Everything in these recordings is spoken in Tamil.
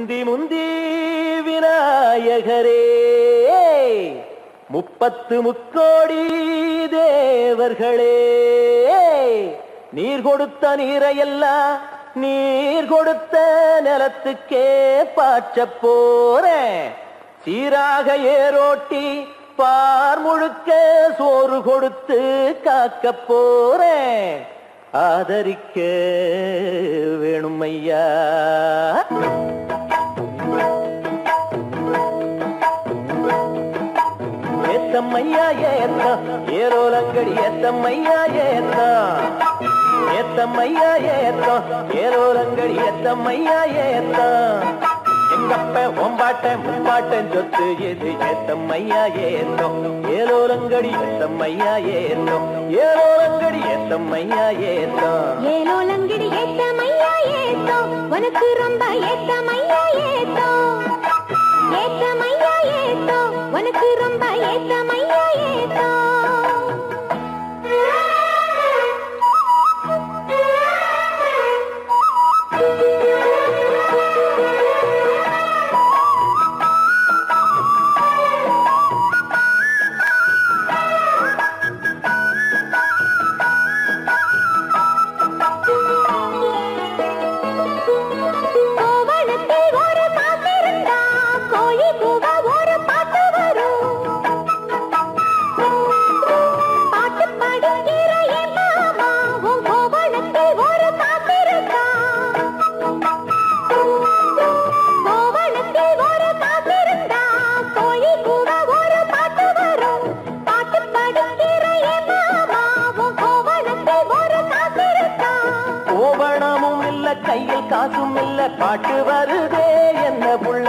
முந்தி முந்தி விநாயகரே 30 முக்கோடி தேவர்களே நீர் கொடுத்த நீரையெல்லாம் நீர் கொடுத்த நிலத்துக்கே பாய்ச்ச போறேன் சீராக ஏரோட்டி பார் முழுக்க சோறு கொடுத்து காக்க போறேன் ஆதரிக்க வேணும் ஐயா ஏத்தம்மையா ஏத்தம் ஏரோலங்கடி ஏத்தம்மையா ஏத்தம் ஏத்தம்மையா ஏத்தம் ஏரோலங்கடி ஏத்தம்மையா ஏத்தம் எங்கப்ப ஒம்பாட்ட முப்பாட்டன் சொத்து எது ஏத்தம்மையா ஏத்தம் ஏரோலங்கடி ஏத்தம்மையா ஏத்தம் ஏரோலங்கடி ஏத்தம்மையா ஏத்தம் ஏரோலங்கடி ஏத்தம்மையா ஏத்தம் உனக்கு ரொம்ப ஏத்தம்மையா ஏத்தம் ஏத்தம்மையா ஏத்தம் உனக்கு ரொம்ப ஏத்தம்மையா ஏத்தம் கையில் காசும் இல்ல பாட்டு வருதே என்ன புள்ள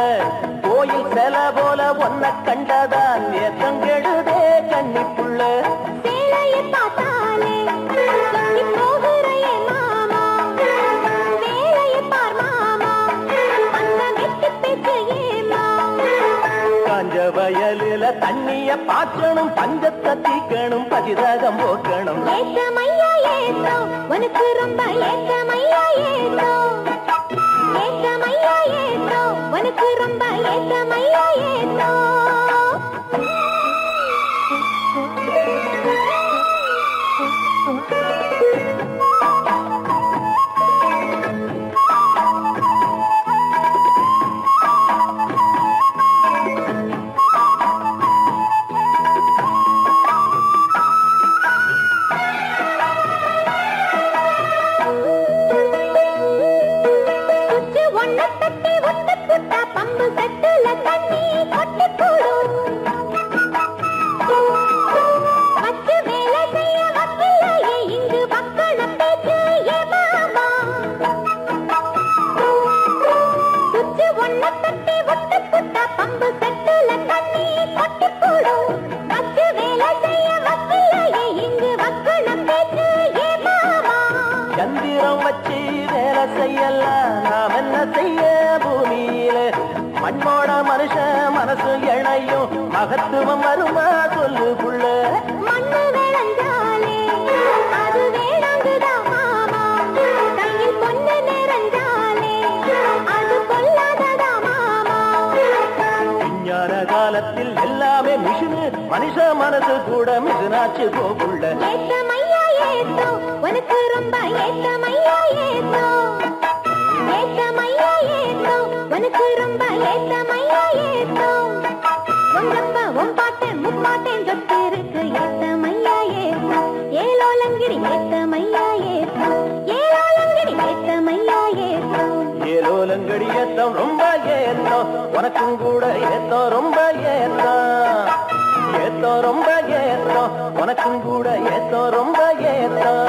கோயில் செல போல ஒன்ன கண்டதான் ஏத்தம் கெடுதே கண்ணி புள்ள சேலையை பார்த்தாலே சொல்லி போகிறையே மாமா வேலையை பார் மாமா அந்த வெட்டி பேச்சையே மாமா காஞ்ச வயலில தண்ணிய பாய்ச்சணும் பஞ்சத்தை தீக்கணும் பதிரகம் போக்கணும் ஏத்தமையா ஏத்தம் உனக்கு ரொம்ப ஏத்தமையா ஏத்தம் ஏத்தமையா ஏத்தம் உனக்கு ரொம்ப ஏத்தமையா ஏத்தம் சந்திரம் வச்சு வேலை செய்யலாம் நாம் என்ன செய்ய பூமியில மண்ணோட மனுஷன் மனசு இணையும் மகத்துவம் வருமா சொல்லு புள்ள மண்ணு விளைஞ்சாலே அது வேளாங்குதான் மாமா கையில் பொண்ணு நிறைஞ்சாலே அது பொல்லாததா மாமா விஞ்ஞான காலத்தில் எல்லாமே மிஷினு மனுஷ மனசு கூட மிஷினாச்சு போகுள்ள ஏத்தமையா ஏத்தம் உனக்கு ரொம்ப ஏத்தமையா ஏத்தம் ஏத்தமையா ஏத்தம் உனக்கு ரொம்ப ஏத்தமையா ஏத்தம் உங்கப்பா உன் பாட்டன் முப்பாட்டன் சொத்து இருக்கு ஏத்தமையா ஏத்தம் ஏலோலங்கிரி ஏத்தமையா ஏத்தம் ஏலோலங்கிரி ஏத்தமையா ஏத்தம் ஏலோலங்கடி ஏத்தம் ரொம்ப ஏத்தம் உனக்கும் கூட ஏத்தம் ரொம்ப ஏத்தம் ஏத்தம் ரொம்ப ஏத்தம் உனக்கும் கூட ஏத்தம் ரொம்ப ஏத்தம்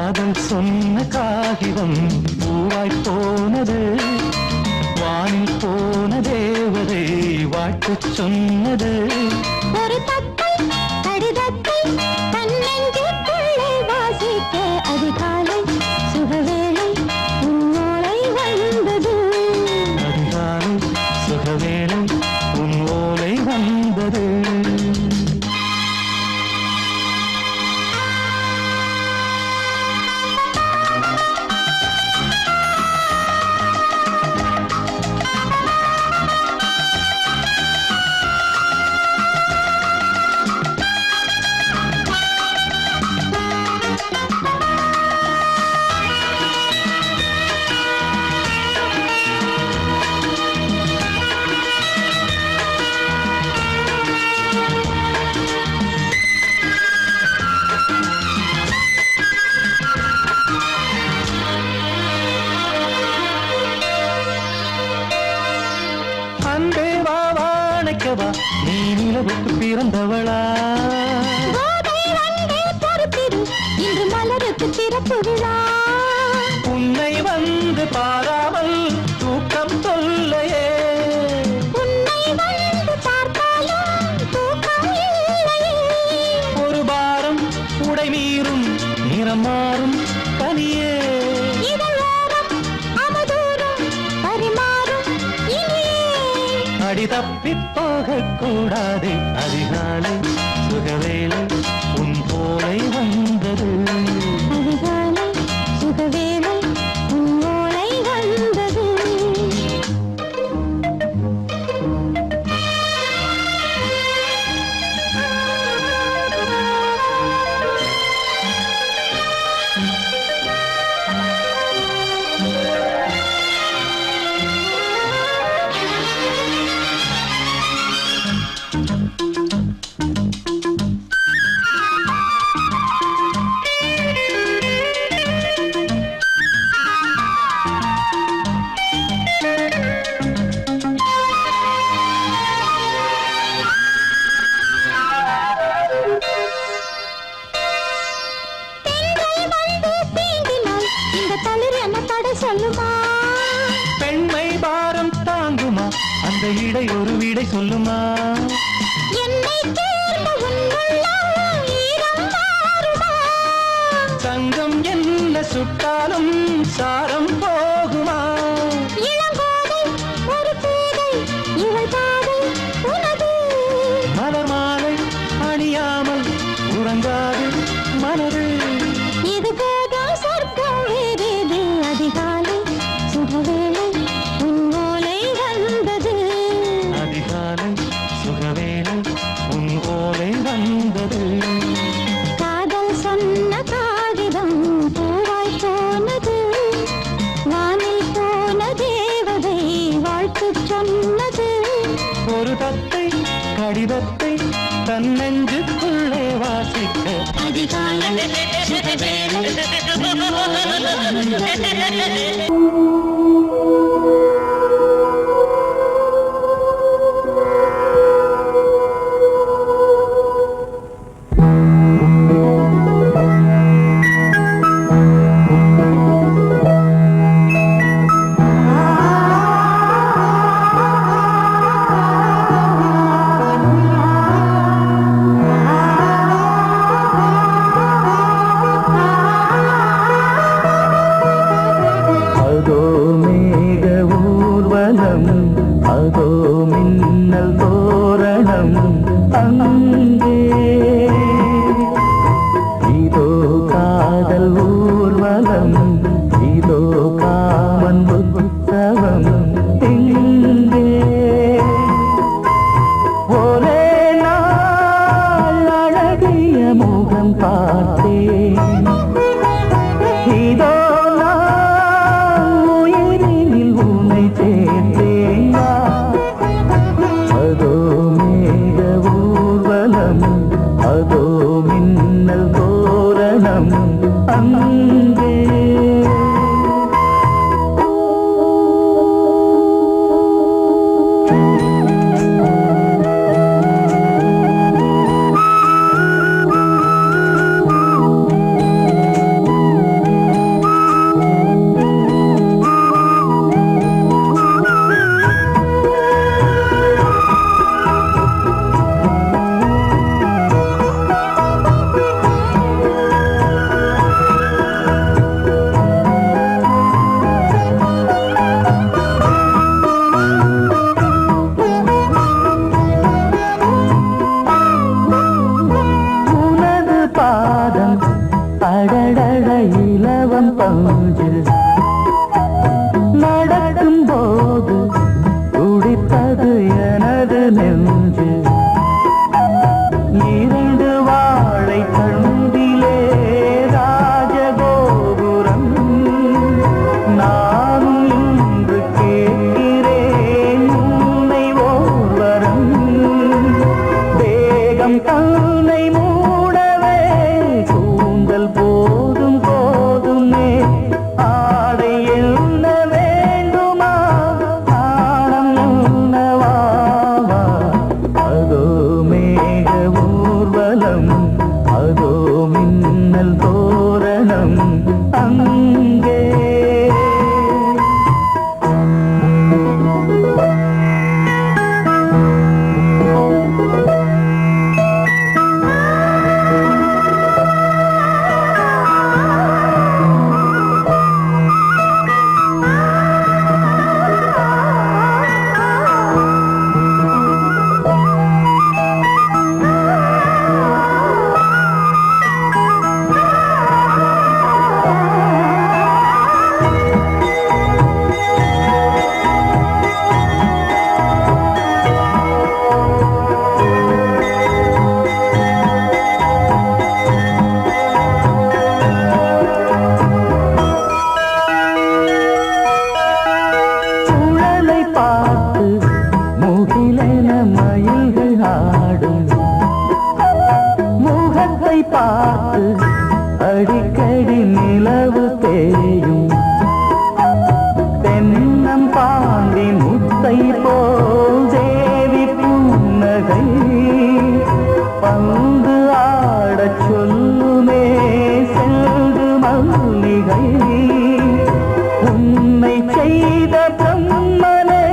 காதல் சொன்ன காகிதம் பூவாய் போனது, வானில் போன தேவதை வாழ்த்து சொன்னது. ஒரு தத்தை கடிதத்தை தன்னெஞ்சுக்குள்ளே வாசிக்க அதிகாலை சுகவேளை உன்னோலை வந்தது. அதிகாலை சுகவேளை உன் ஓலை வந்தது. அன்பே வா வாழைக்கவா, நீ நிலவுக்கு பிறந்தவளா? கோதை வந்தே பொறுத்திரு, இன்று மலருக்கு திறப்பு விழா. உன்னை வந்து பாராமல் தூக்கம் சொல்லையே. உன்னை வந்து பார்த்தாலும் தூக்கம் இல்லையே. ஒரு பாரம் உடை மீறும் நிறம் மாறும் தனியே. இதழோரம் அமுதூரம் பரிமாறும் இனியே. அடி தப்பிப் போகக் கூடாது, அதிகாலை சுகவேளை உன் போலை வந்தது. அதிகாலை சுகவேளை உன்னோலை வந்தது. பெண்கள் வந்து தீண்டினால் இந்த தளிர் என்ன தடை சொல்லுமா? பெண்மை பாரம் தாங்குமா, அந்த இடை ஒரு விடை சொல்லுமா? என்னை தேர்ந்த உன்னுள்ளம் ஈரம் மாறுமா? சங்கம் என்ன சுட்டாலும் சாரம் போகுமா? இளங்கோதை ஒரு பேதை இவள் பாதை உனது. மலர் மாலை அணியாமல் உறங்காது மனது. இது போதும் சொர்க்கம் வேறேது. அதிகாலை சுகவேளை உன்னோலை வந்தது. அதிகாலை சுகவேளை உன் ஓலை வந்தது. காதல் சொன்ன காகிதம் பூவாய் போனது, வானில் போன தேவதை வாழ்த்து சொன்னது. ஒரு தத்தை கடிதத்தை தன்னெஞ்சுக்குள்ளே வாசிக்க அதிகாலை சுகவேளை உன்னோலை வந்தது. அதோ மேக ஊர்வலம், அதோ மின்னல் தோரணம், அங்கே இதோ காதல் ஊர்வலம், இதோ காமன் உற்சவம் இங்கே. ஒரே நாள் அழகிய முகம் பார்த்தேன், இதோ நான் உயிரினில் உன்னை சேர்த்தேன். அதோ மேக ஊர்வலம், அதோ மின்னல் தோரணம், அங்கே இலவம் பஞ்சு நடக்கும் போது துடித்தது எனது நெஞ்சு இரண்டு வாழை கண்டிலே ராஜகோபுரம் நானும் இன்று கேட்கிறேன் உன்னை ஓர்வரம் தேகம் தன்னை மூடவே கூந்தல் போதும் போதுமே ஆடை என்ன வேண்டுமா நாணம் என்னவா அதோ மேக ஊர்வலம் அதோ மின்னல் தோரணம் அங்கே பார்த்து அடிக்கடி நிலவு தேயும் தென்னம் பாண்டி முத்தை போல் தேவி புன்னகை பந்து ஆடச் சொல்லுமே செல்கு மல்லிகை உன்னை செய்த பிரம்மனே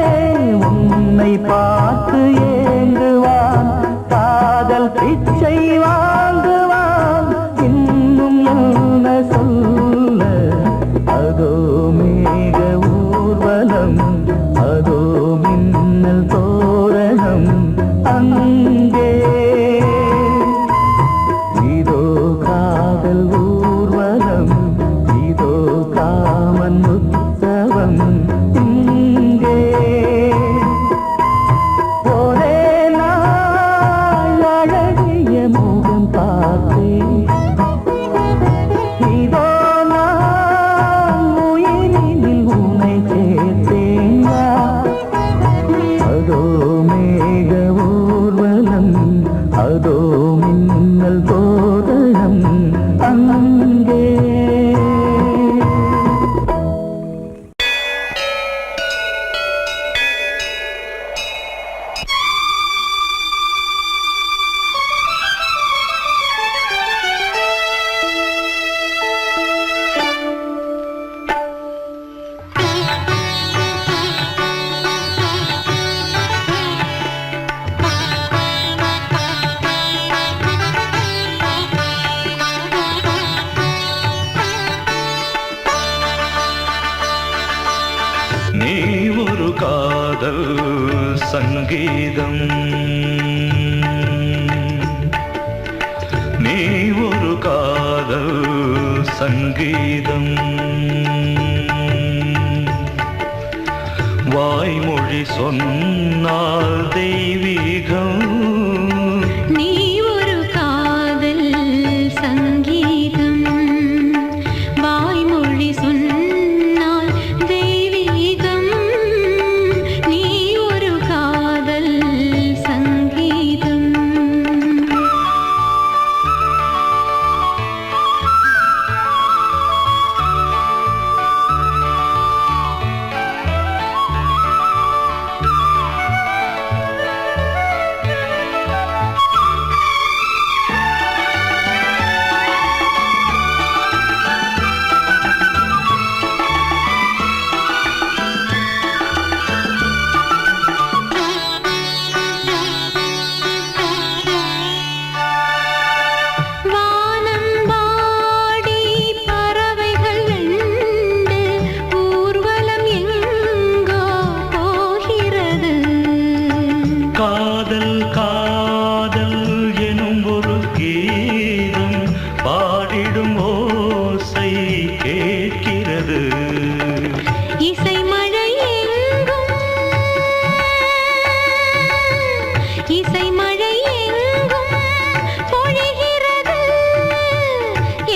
உன்னை பார்த்து ஏங்குவான் காதல் பிச்சை வாங்குவான் இன்னும் என்ன சொல்ல அதோ மேக ஊர்வலம் அதோ மின்னல் தோரணம் அங்கே இதோ காதல் ஊர்வலம் இதோ காமன் உற்சவம் இங்கே ஒரே நாள் அழகிய முகம் பார்த்தேன் இதோ நான் உயிரினில் உன்னை சேர்த்தேன் அதோ மேக ஊர்வலம் அதோ மின்னல் தோரணம் அங்கே நீ ஒரு காதல் சங்கீதம் நீ ஒரு காதல் சங்கீதம் வாய்மொழி சொன்னால் தெய்வீகம் நீ ஒரு காதல் சங்கீதம் வாய்மொழி சொன்னால் தெய்வீகம் நீ ஒரு காதல் சங்கீதம் கேட்கிறது. இசை மழை எங்கும் இசை மழை எங்கும் பொழிகிறது.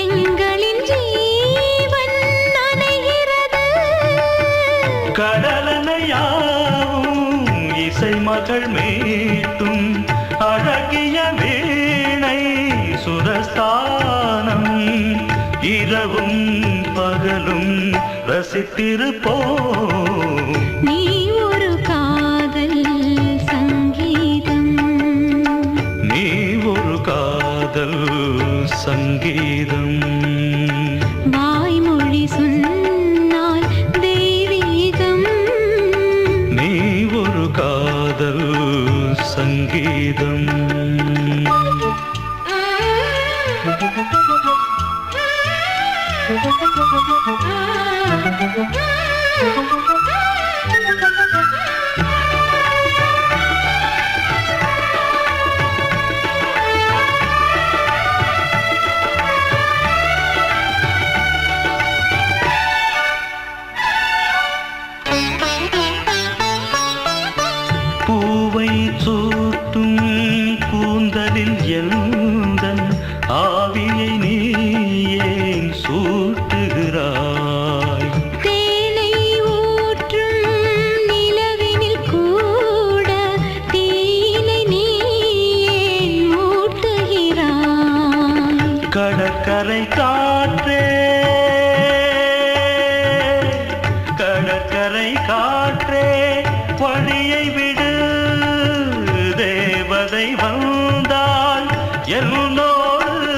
எங்களின் ஜீவன் நனைகிறது. கடலனையாவும் இசை மகள் மீட்டும் அழகிய வீணை சுரஸ்தானம். இரவும் பகலும் ரசித்திருப்போம். நீ ஒரு காதல் சங்கீதம். நீ ஒரு காதல் சங்கீதம். வாய்மொழி சொன்னால் தெய்வீகம். நீ ஒரு காதல் சங்கீதம். பூவை சூட்டும் கூந்தலில் எந்தன் ஆவியை நீ ஏன் சூட்டுகிறாய்? தேனை ஊற்றும் நிலவினில் கூட தீனை நீ ஏன் மூட்டுகிறாய்? கடற்கரை காற்றே, கடற்கரை காற்றே வழியை விடு. தேவதை வந்தால் என்னோடு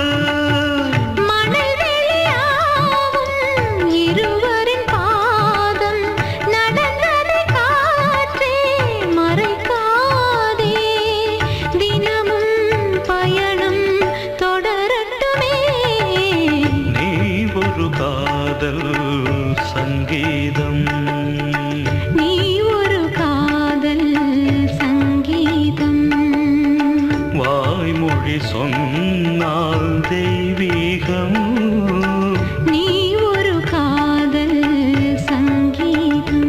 மணல் வெளியாகும் இருவரின் பாதம் நடந்ததை காற்றே மறைக்காதே. தினமும் பயணம் தொடரட்டுமே. நீ ஒரு காதல் சங்கீதம். நீ ஒரு காதல் சங்கீதம். வாய்மொழி சொன்னால் தெய்வீகம். நீ ஒரு காதல் சங்கீதம்.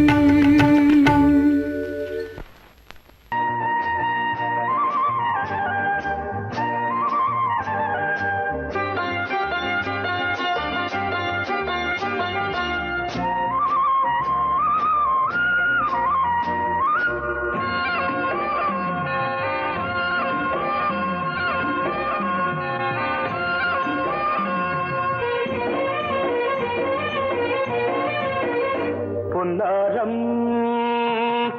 பொன்னாரம்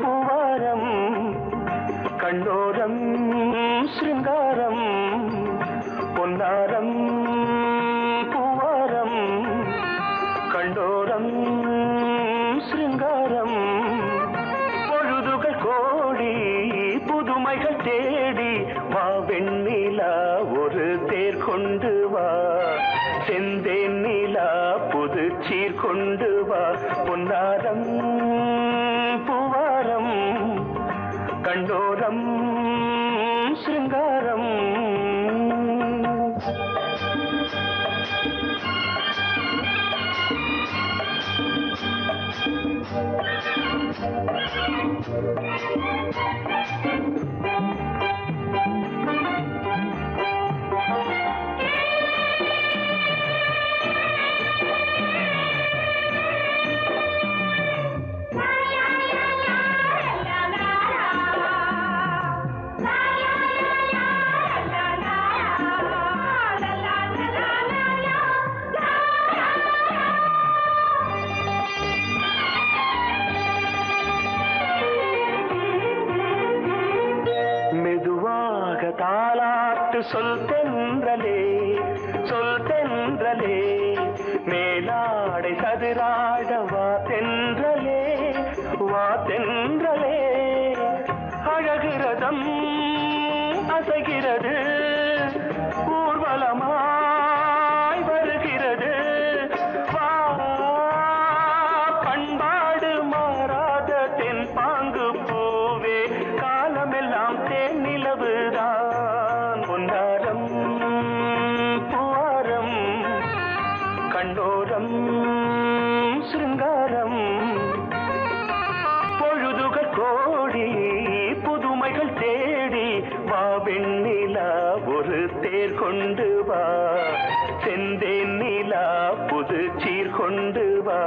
பூவாரம் கண்ணோரம் சிருங்காரம். பொன்னாரம் பூவாரம் கண்ணோரம் சிருங்காரம். பொழுதுகள் கோடி புதுமைகள் தேடி வா வெண்ணிலா ஒரு தேர் கொண்டு வா. செந்தேன் நிலா புது சீர் கொண்டு வா. பொன்னாரம் பூவாரம் கண்டோரம் சிருங்காரம். தாலாட்டு சொல் தென்றலே சொல் தென்றலே. மேலாடை சதுராட வா தென்றலே வா தென்றலே. அழகிறதம் அசைகிறது ஊர்வலமாய் வருகிறது. வா பண்பாடு மாறாத தென் பாங்கு பூவே. காலமெல்லாம் தேன் நிலவுதான். பொன்னாரம் பூவாரம் கண்டோரம் கொண்டு வா செந்தேன் நிலா புது சீர் கொண்டு வா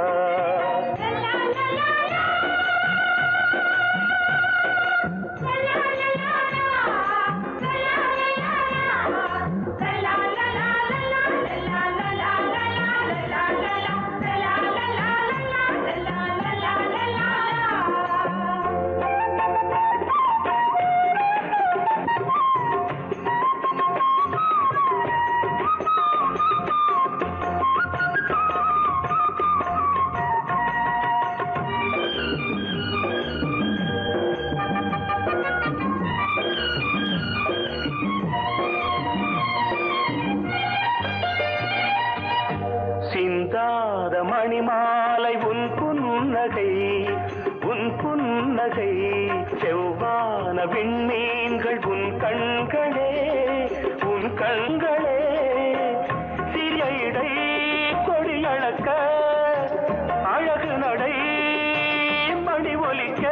சிந்தாத மணிமாலை உன் புன்னகை செவ்வான விண்மீன்கள் உன் கண்களே சிறிய இடை கொடியளக்க அழகு நடை மணி ஒலிக்க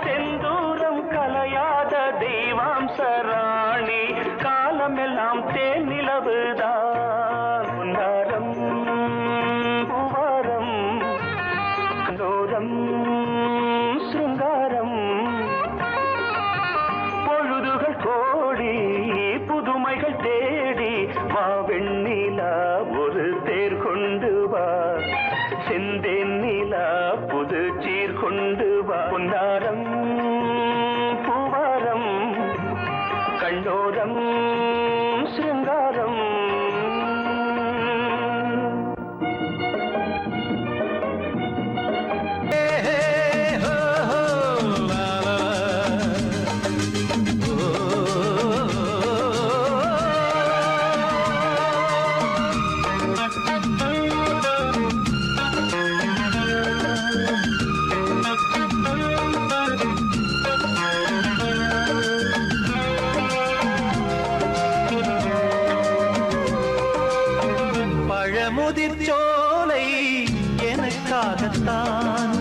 செந்தூரம் கலையாத தெய்வாம்சராணி காலமெல்லாம் தேன் நிலவுதான் உன்னாரம் பூவாரம் கண்டோரம் சிருங்காரம் பொழுதுகள் கோடி புதுமைகள் தேடி வா வெண்ணிலா ஒரு தேர் கொண்டு வா செந்தேன் நிலா புது சீர் கொண்டு வா பொன்னாரம் பூவாரம் கண்டோரம் சிருங்காரம் முதிர்ச்சோலை எனக்காகத்தான்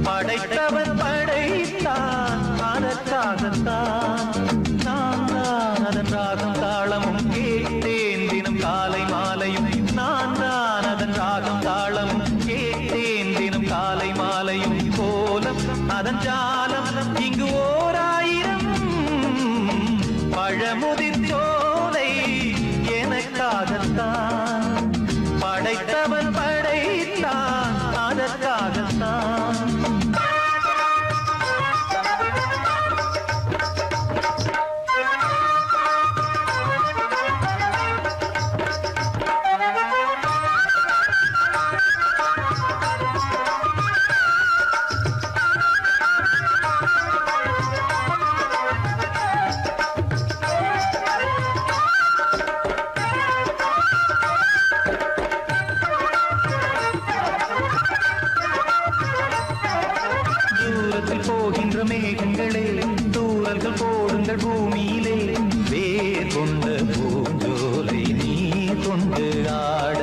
படைத்தவன் படைத்தான் அதற்காகத்தான் நான் தான் அதன் ராகம் தாளமும் கேட்டேன் தினம் காலை மாலையும் நான் தான் அதன் ராகம் தாளமும் கேட்டேன் தினம் காலை மாலையும் கோலம் அதன் ஜாலம் இங்கு ஓராயிரம் பழமுதிர்ச்சோலை எனக்காகத்தான் படைத்தவன் படைத்தான் அதற்காகத்தான் போகின்ற மேகங்களே தூரல்கள் போடுங்கள் பூமியிலே வேர் கொண்ட பூஞ்சோலை நீ கொண்டு ஆட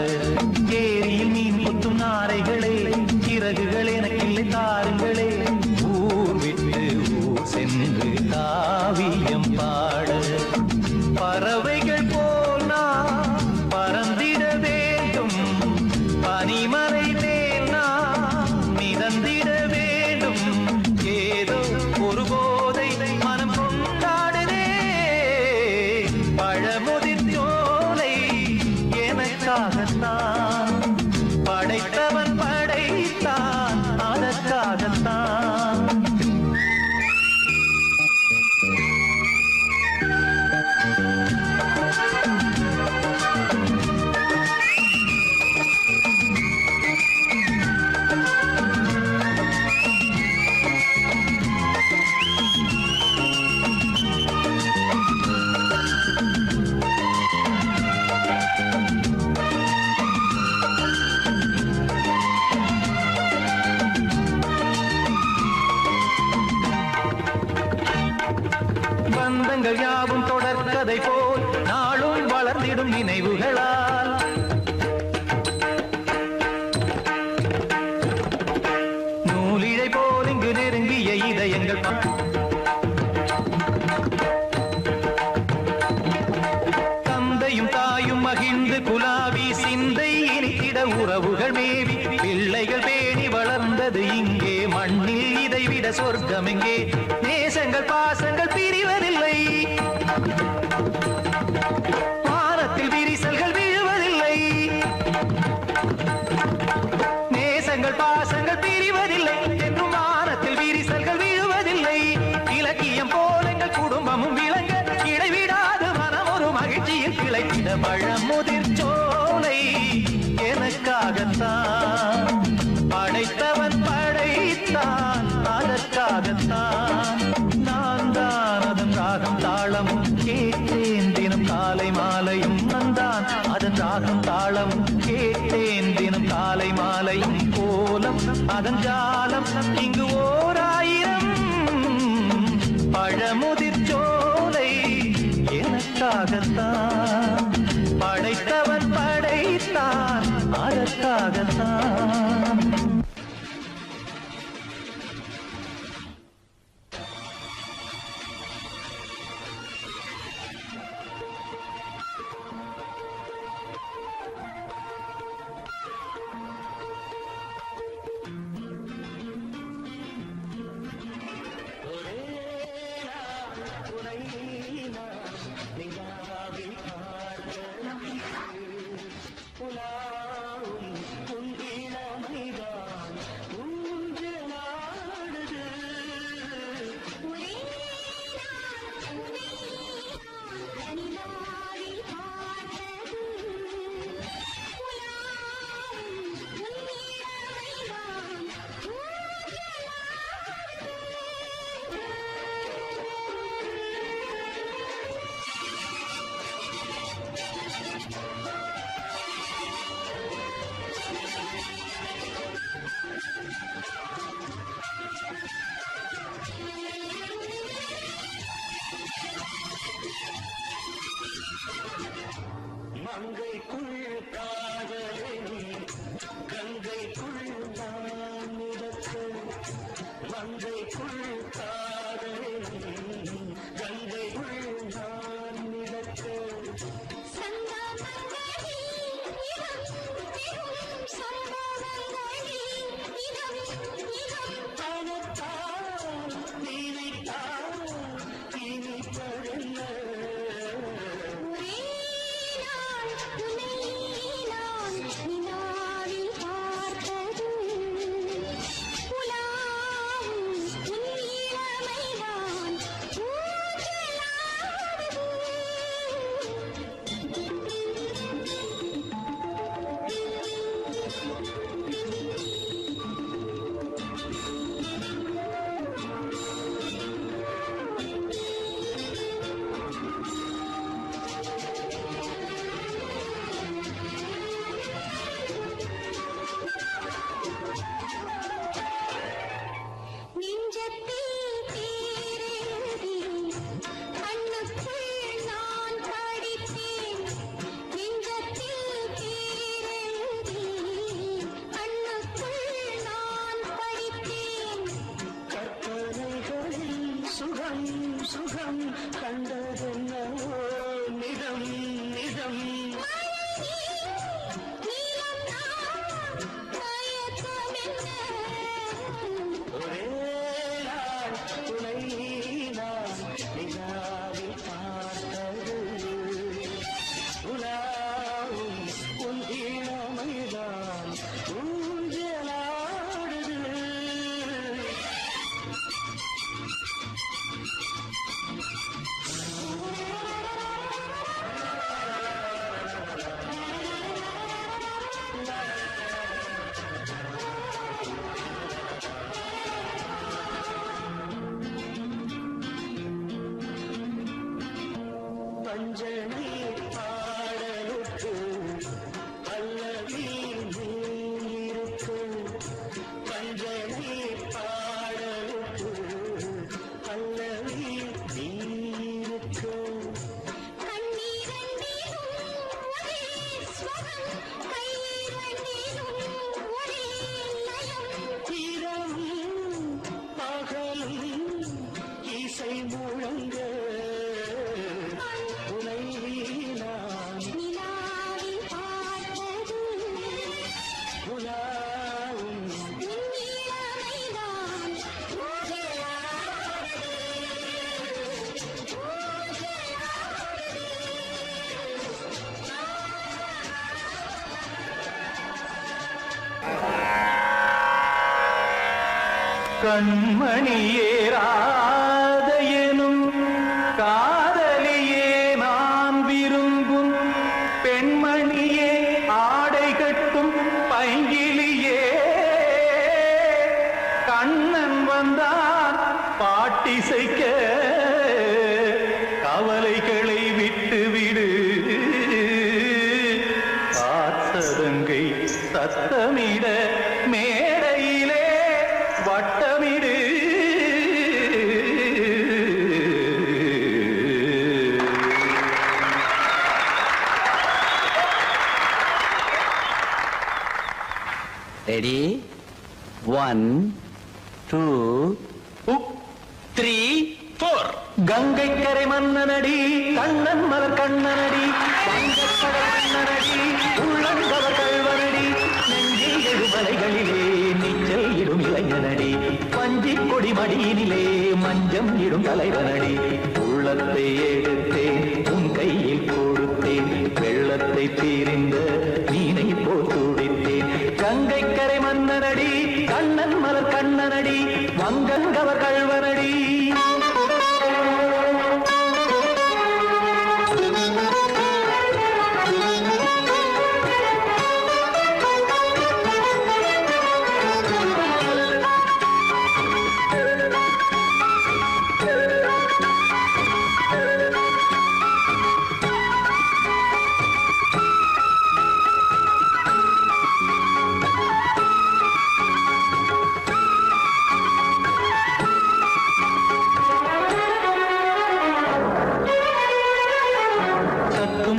ஏரியில் மீன் கொத்தும் நாரைகளே இறகுகள் எனக்கில்லை தாருங்களே ஊர் விட்டு ஊர் சென்று காவியம் பாட பறவைகள் போல் நான் பறந்திட வேண்டும் பனிமலை மேல் நான் மிதந்திட வேண்டும் ஏதோ ஒரு போதை மனம் கொண்டாடுதே பழமுதிர்ச்சோலை எனக்காகத்தான் படைத்தவன் படைத்தான் அதற்காகத்தான் பந்தங்கள் யாவும் தொடர்கதை போல் நாளும் வளர்ந்திடும் நினைவுகளால் நூலிழை போல் இங்கு நெருங்கிய இதயங்கள் உறவுகள் மேவி பிள்ளைகள் பேணி வளர்ந்தது இங்கே மண்ணில் இதைவிட சொர்க்கம் எங்கே நேசங்கள் பாசங்கள் பிரிவதில்லை வானத்தில் விரிசல்கள் விழுவதில்லை நேசங்கள் பாசங்கள் பிரிவதில்லை என்றும் வானத்தில் விரிசல்கள் விழுவதில்லை இலக்கியம் போல எங்கள் குடும்பமும் விளங்க இடைவிடாது மனம் ஒரு மகிழ்ச்சியில் கிளைத்திட பழமுதிர் சோலை எனக்காகத்தான் படைத்தவன் படைத்தான் அதற்காகத்தான் நான் தான் அதன் ராகம் தாளமும் கேட்டேன் தினம் காலை மாலையும் நந்தான் அதன் ராகம் தாளமும் கேட்டேன் தினம் காலை மாலையும் கோலம் அதன் ஜாலம் இங்கு ஓர் ஆயிரம் பழமுதிர் சோலை எனக்காகத்தான் படைத்தவன் படைத்தான் அதற்காகத்தான் கண்மணியே ராதையெனும் காதலியே நான் விரும்பும் பெண்மணியே ஆடை கட்டும் பைங்கிலியே கண்ணன் வந்தான் பாட்டிசைக்க கவலைகளை விட்டுவிடு ஆசதங்கை சத்தமிட மேடையிலே வட்டமிடு ரெடி 1 2 3 4 கங்கை கரை மன்னனடி கண்ணன் மலர் கண்ணனடி வங்கக்கடல் மன்னனடி உள்ளங்கவர் கல்வனடி நெஞ்சில் எழுமலைகளிலே நீச்சல் இடும் இளைஞனடி பஞ்சி கொடி மடியினிலே மஞ்சம் இடும் தலைவனடி உள்ளத்தை எடுத்தேன் உன் கையில் கொடுத்தேன் வெள்ளத்தை தீரிந்த மீனை போல் துடித்தேன் கங்கை கரை மன்னனடி கண்ணன் மலர் கண்ணனடி வங்கங்கவர் கல்வனடி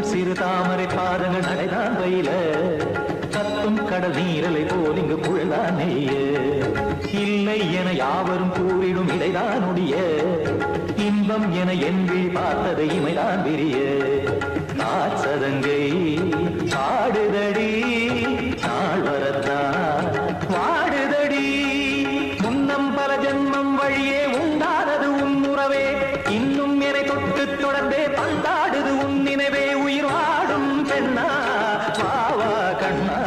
சிறு தாமரை பாதங்கள் நடைதான் வயில கத்தும் கடல் நீரலை போல் இங்கு புழதான் நெய்ய இல்லை என யாவரும் கூறிடும் இடைதான் உடைய இன்பம் என என்பி பார்த்ததை இமைதான் விரிய நாச்சதங்கை பாடுதடி நாள் வரத்தான் வாடுதடி முன்னம் பல ஜென்மம் வழியே உண்டானது உன் உறவே இன்னும் என்னை தொட்டு தொடர்ந்தே பந்தாடுது உன் நினைவே உயிர் வாடும் பெண்ணா வாவா கண்ணா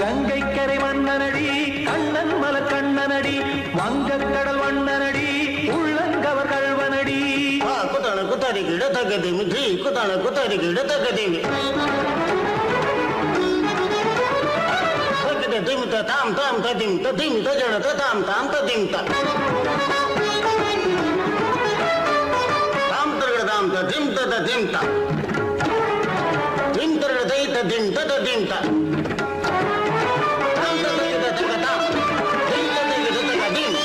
கங்கை கரை மன்னனடி கண்ணன் மலர் கண்ணனடி வங்கக்கடல் வண்ணனடி உள்ளங்கவர் கல்வனடி குத்தான குத்தாடி கிட தக்கதேமி ஜி குத்தான குத்தாடி கிட தக்கதேமி திமித்த தாம் தாம் ததிம் ததிம் தஜன தாம் தாம் ததிம் தாம் தாம் ததிம் ததிம் தாம் திம் தரதை ததிம் ததிம் தாம் தாம் ததை ததிம் தாம் திம் ததை ததிம்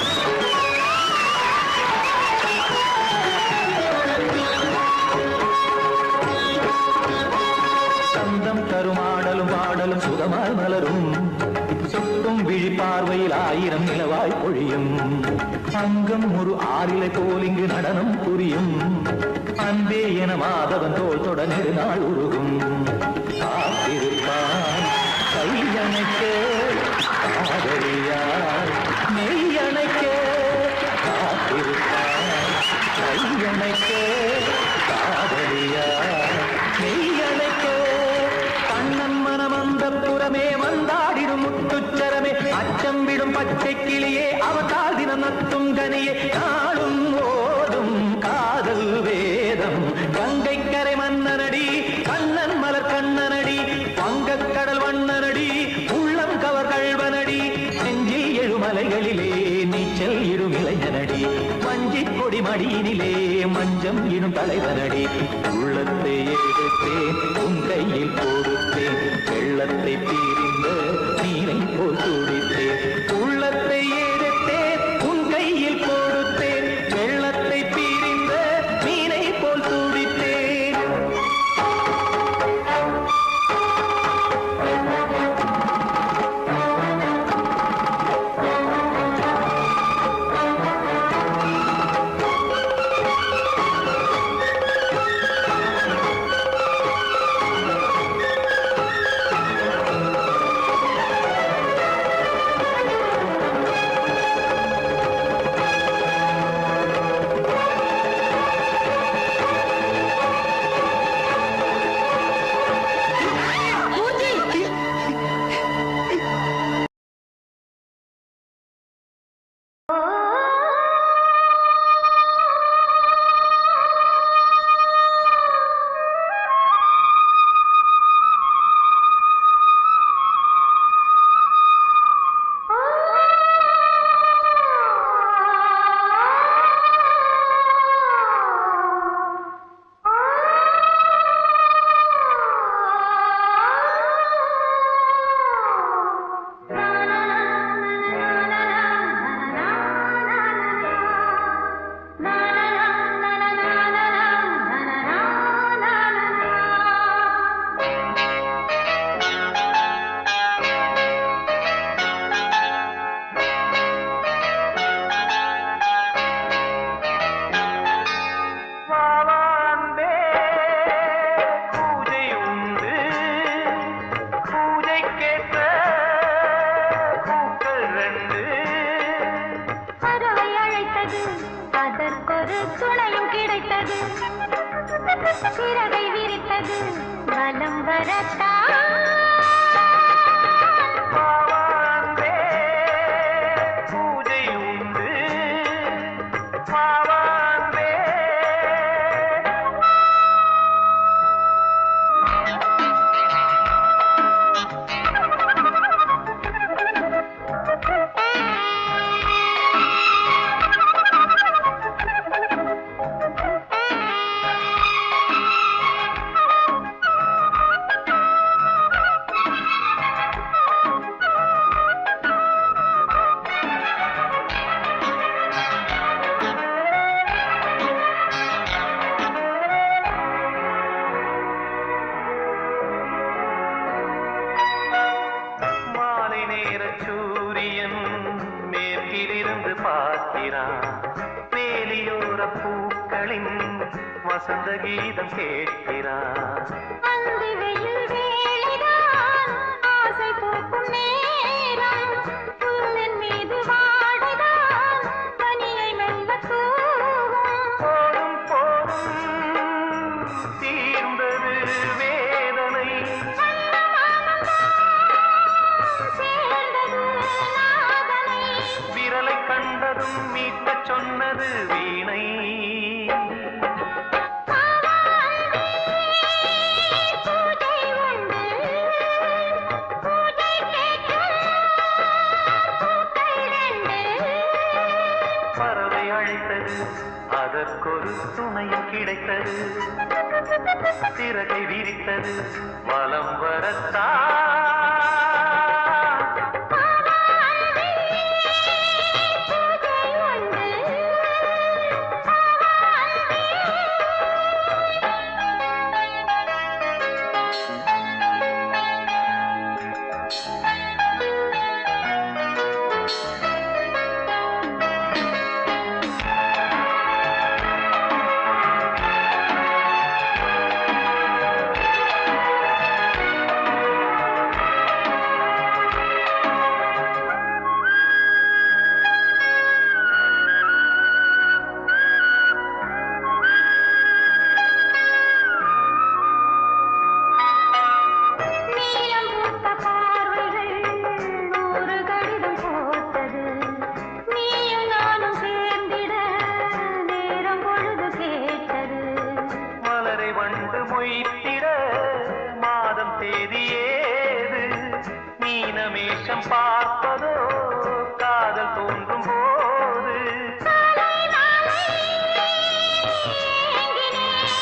சந்தம் கருமாடலும் பாடலும் சுகமாய் மலரும் சுட்டும் விழி பார்வையில் ஆயிரம் நிலவாய் பொழியும் அங்கம் ஒரு ஆறிலை போல் இங்கு நடனம் புரியும் அன்பே என மாதவன் தோல் தொட நெடுநாள் உருகும் காத்திருப்பான் கையணைக்க காதலியார் மெய்யணைக்க காத்திருப்பான் கையணைக்க காதலியார் மெய்யணைக்க கண்ணன் மனம் அந்த புறமே வந்தாடிடும் முத்துச்சரமே அச்சம் விடும் பச்சை கிளியே அவதால் தினம் நத்தும் கனியே நாளும் ஓடும் காதல் வேதம் கங்கை கரை மன்னனடி கண்ணன் மலர் கண்ணனடி வங்கக்கடல் வண்ணனடி உள்ளம் கவர் கல்வனடி நெஞ்சில் எழுமலைகளிலே நீச்சல் இடும் இளைஞனடி வஞ்சி கொடி மடியினிலே மஞ்சம் இடும் தலைவனடி உள்ளத்தை எடுத்தேன் உன் கையில் கொடுத்தேன் வெள்ளத்தை தீரிந்த நீரை போல் துடித்தேன் உள்ளத்தை எடுத்தேன் உன் கையில் கொடுத்தேன் வெள்ளத்தை தீரிந்த மீனை போல் துடித்தேன் சிறகை விரித்தது வலம் வரத்தான் பாவாந்தே பூஜை உண்டு பாவாந்தே சூரியன் மேற்கிலிருந்து பார்க்கிறான் வேலியோர பூக்களின் வசந்த கீதம் கேட்கிறான் அந்தி வெயில் வேளைதான் ஆசை பூக்கும் நேரம் புல்லின் மீது வாடைதான் பனியை மெல்ல தூவும் போதும் போதும் தீர்ந்தது வேதனை சேர்ந்தது நாதனை விரலை கண்டதும் மீட்கச் சொன்னது வீணை பூஜை உண்டு பூஜை கேட்கும் பூக்கள் ரெண்டு பறவை அழைத்தது அதற்கொரு துணையும் கிடைத்தது சிறகை விரித்தது வலம் வரத்தான் பூஜை உண்டு நீலம் பூத்த பார்வைகள் நூறு கடிதம் போட்டது நீயும் நானும் சேர்ந்திட நேரம் பொழுது கேட்டது மலரை வண்டு மொய்த்திட மாதம் தேதி ஏது மீனமேஷம் பார்ப்பதோ காதல் தோன்றும் போது காலை நாளை ஏங்கினேன்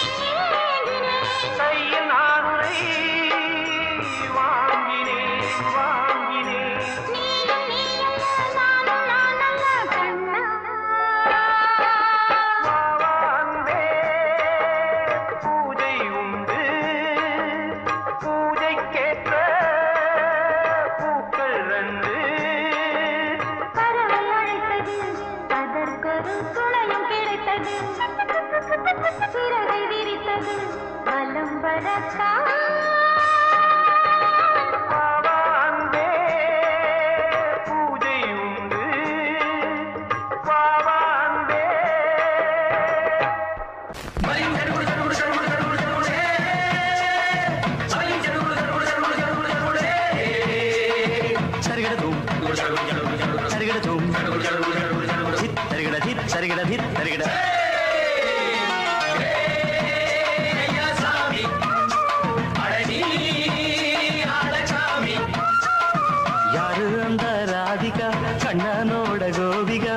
ஏங்கினேன் கையில் நானுரை வாங்கினேன் வாங்கினேன் நீயும் நீயல்ல நானும் நானல்ல கண்ணா வாவாந்தே பூஜை உண்டு பூஜைக்கேற்ற பூக்கள் ரெண்டு பறவை அழைத்தது அதற்கொரு துணையும் கிடைத்தது சிறகை விரித்தது வலம் வரத்தான் வாவாந்தே பூஜை உண்டு வாவாந்தே சரிகடதும் சரிகடதும் ಧಿತ್ சரிகட ಧಿತ್ சரிகட ಧಿತ್ சரிகட யாரு அந்த ராதிகா கண்ணனோட கோபிகா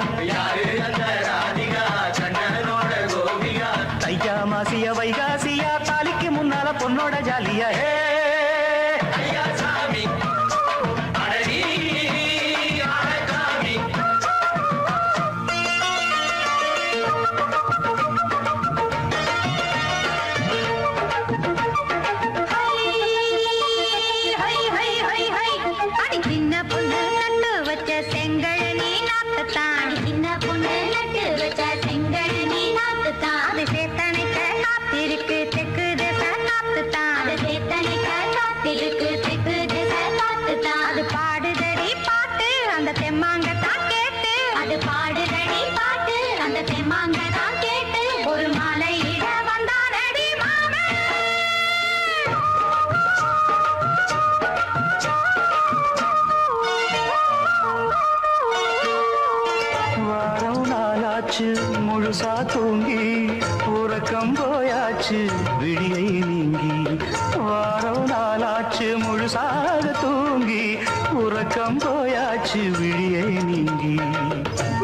தையா மாசியா வைகாசியா தாலிக்கு முன்னால பொண்ணோட ஜாலியா ஹே அடி சின்ன பொண்ணு நட்டு வச்ச செங்கழனி நாத்துத்தான் சின்ன பொண்ணு நட்டு வச்ச செங்கழனி நாத்துத்தான் அது சேத்தனைக்க காத்திருக்கு தெற்கு திச காத்துத்தான் அது சேத்தனைக்க காத்திருக்கு தெற்கு திச காத்துத்தான் அது பாடுதடி பாட்டு அந்த தெம்மாங்கத்தான் கேட்டு அது பாடுதடி பாட்டு அந்த தெம்மாங்கத்தான் கேட்டு ஒரு மாலையிட வந்தானடி மாமா போயாச்சு விழியை நீங்கி வாரம் நாளாச்சு முழுசாக தூங்கி உறக்கம் போயாச்சு விழியை நீங்கி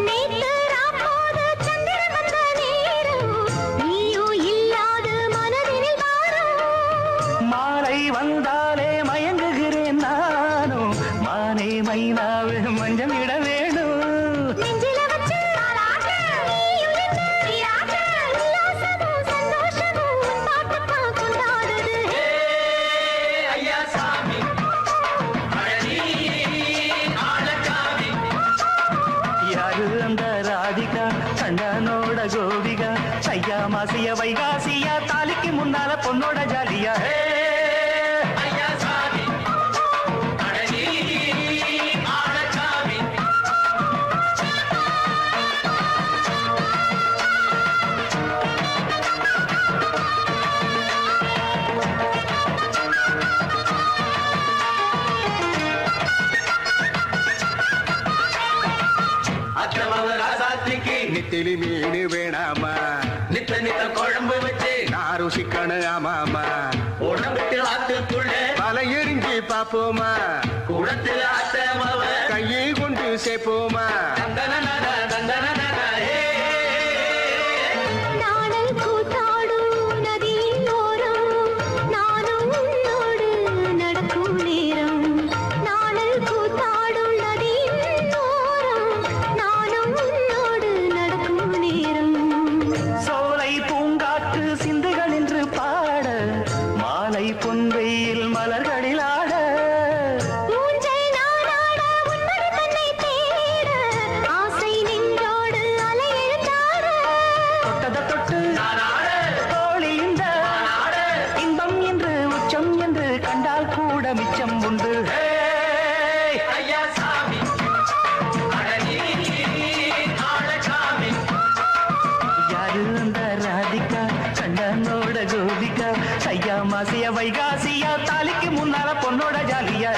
நேத்து ராப்போது சந்திரன் வந்த நேரம் நீயோ இல்லாது மனதினில் வாரம் மாலை வந்தாலே மயங்குகிறேன் நானும் மானே மைனாவே மஞ்சள் இட வேணும் நெஞ்சில வச்சு தாலாட்டு நீயும் என்ன நீராட்டு உல்லாசமும் சந்தோஷமும் உன் பாட்டுத்தான் கொண்டாடுது யாரு அந்த ராதிகா கண்டனோட கோபிகா ஐயா மாசிய வைகாசியா தாலிக்கு முன்னால பொண்ணோட ஜாலியா நெத்திலி மீன் வேணாமா நித்த நித்த குழம்பு வச்சு நான் ருசிக்கணும் ஆமாமா உடம்புக்கு ஆத்துக்குள்ள பல எரிஞ்சு பாப்போமா குளத்துல அத்தமவ கையை கொண்டு சேர்ப்போமா நாடல் கூத்தாடும் நதியின் ஓரம் நானும் உன்னோடு நடக்கும் நேரம் நாடல் கூத்தாடும் நதியின் ஓரம் நானும் உன்னோடு நடக்கும் நேரம் சோலை பூங்காற்று சிந்துகள் என்று பாட மாலை பொன்வெயில் மலர்களில் ஆட ஊஞ்சல் நாடாட உன்னோடு தன்னை தேட ஆசை நின்றோடு அலையெழுந்தாட தொட்டத தொட்டு தோழி இந்த இன்பம் என்று உச்சம் என்று கண்டால் கூட மிச்சம் உண்டு யாரு அந்த ராதிகா கண்டனோட கோபிகா ஐயா மாசிய வைகாசியா தாலிக்கு முன்னால பொண்ணோட ஜாலியா